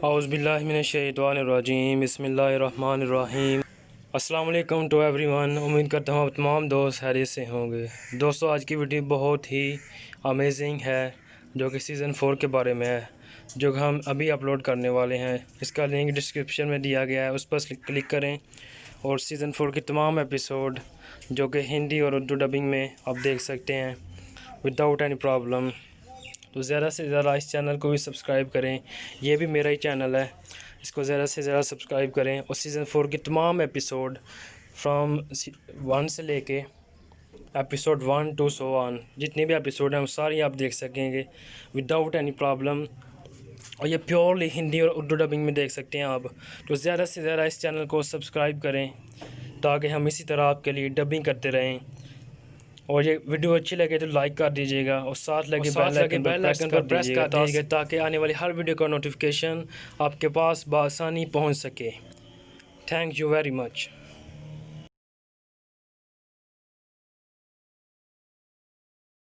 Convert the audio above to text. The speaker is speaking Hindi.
औज़ुबिल्लाहिमिनश्शैतानिर्रजीम बिस्मिल्लाहिर्रहमानिर्रहीम। अस्सलाम वालेकुम टू एवरीवन। उम्मीद करता हूँ आप तमाम दोस्त खैरियत से होंगे। दोस्तों, आज की वीडियो बहुत ही अमेजिंग है जो कि सीज़न 4 के बारे में है, जो हम अभी अपलोड करने वाले हैं। इसका लिंक डिस्क्रिप्शन में दिया गया है, उस पर क्लिक करें और सीज़न 4 के तमाम एपिसोड जो कि हिंदी और उर्दू डबिंग में आप देख सकते हैं विदाउट एनी प्रॉब्लम। तो ज़्यादा से ज़्यादा इस चैनल को भी सब्सक्राइब करें। ये भी मेरा ही चैनल है, इसको ज़्यादा से ज़्यादा सब्सक्राइब करें और सीज़न 4 के तमाम एपिसोड फ्रॉम 1 से लेके एपिसोड 1 टू सो ऑन, जितने भी एपिसोड हैं वो सारी आप देख सकेंगे विदाउट एनी प्रॉब्लम। और ये प्योरली हिंदी और उर्दू डबिंग में देख सकते हैं आप। तो ज़्यादा से ज़्यादा इस चैनल को सब्सक्राइब करें ताकि हम इसी तरह आपके लिए डबिंग करते रहें। और ये वीडियो अच्छी लगे तो लाइक कर दीजिएगा और साथ लगे बेल आइकन पर प्रेस कर दीजिएगा ताकि आने वाली हर वीडियो का नोटिफिकेशन आपके पास बआसानी पहुंच सके। Thank you very much.